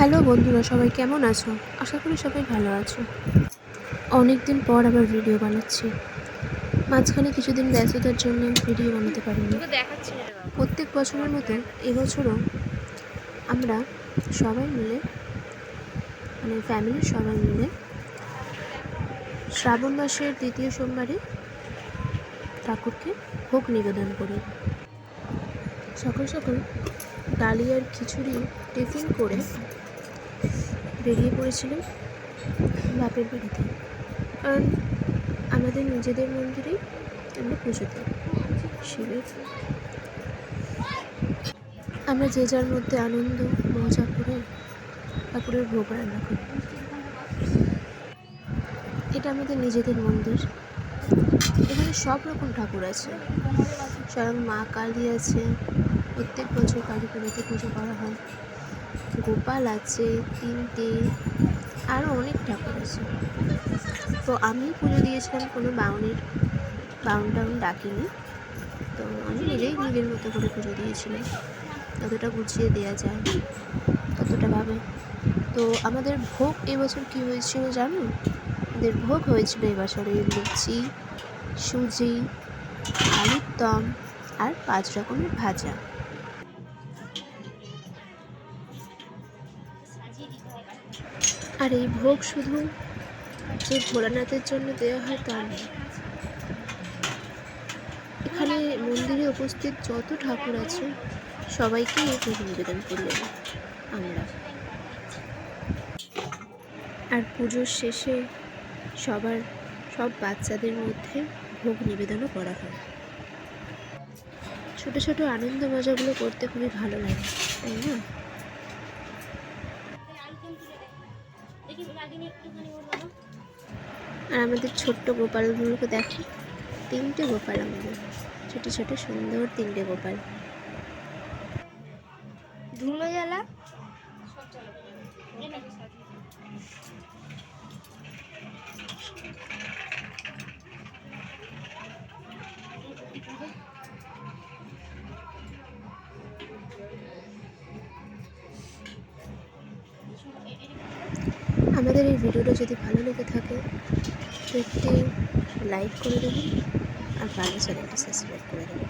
Hello বন্ধুরা, সবাই কেমন আছো? আশা করি সবাই ভালো আছো। অনেক দিন পর আবার ভিডিও বানাচ্ছি। মাঝখানে কিছুদিন ব্যস্ততার জন্য ভিডিও বানাতে পারিনি। প্রত্যেক বছরের মতো এবছরও আমরা সবাই মিলে ফ্যামিলির সবাই মিলে শ্রাবণ মাসের দ্বিতীয় সোমবারে ঠাকুরকে ভোগ নিবেদন করি। সকাল সকাল ডালিয়ার খিচুড়ি টিফিন করে বেরিয়ে পড়েছিলাম বাপের বাড়িতে, কারণ আমাদের নিজেদের মন্দিরেই আমরা পুজো দিই শিবের। আমরা যে যার মধ্যে আনন্দ মজা করে ঠাকুরের ভোগ রান্না করি। এটা আমাদের নিজেদের মন্দির। এখানে সব রকম ঠাকুর আছে, স্বয়ং মা কালী আছে, প্রত্যেক বছর কালী পুজোতে পুজো করা হয়। গোপাল আছে 3টে, আরও অনেক ঠাকুর আছে। তো আমি পুজো দিয়েছিলাম, কোনো বাউন ডাকিনি। তো আমি নিজের মতো করে পুজো দিয়েছিলাম, যতটা গুছিয়ে দেওয়া যায় ততটা ভাবে। তো আমাদের ভোগ এবছর কী হয়েছিল জানো? আমাদের ভোগ হয়েছিল এবছরে লুচি, সুজি, আলুর দম আর 5 রকমের ভাজা। আর এই ভোগ শুধু যে ভোলানাথের জন্য দেওয়া হয় তা নয়, এখানে মন্দিরে উপস্থিত যত ঠাকুর আছে সবাইকে এই ভোগ নিবেদন করলেন আমরা। আর পুজোর শেষে সব বাচ্চাদের মধ্যে ভোগ নিবেদনও করা হয়। ছোট ছোট আনন্দ মজাগুলো করতে খুবই ভালো লাগে, তাই না? আর আমাদের ছোট্ট গোপালগুলোকে দেখো, 3টে গোপাল, আমাদের ছোট ছোট সুন্দর 3টে গোপাল। ধুনো জ্বালা আমাদের এই ভিডিওটা যদি ভালো লেগে থাকে তো একটি লাইক করে দেবেন, আর পারলে চ্যানেলটা সাবস্ক্রাইব করে দেবেন।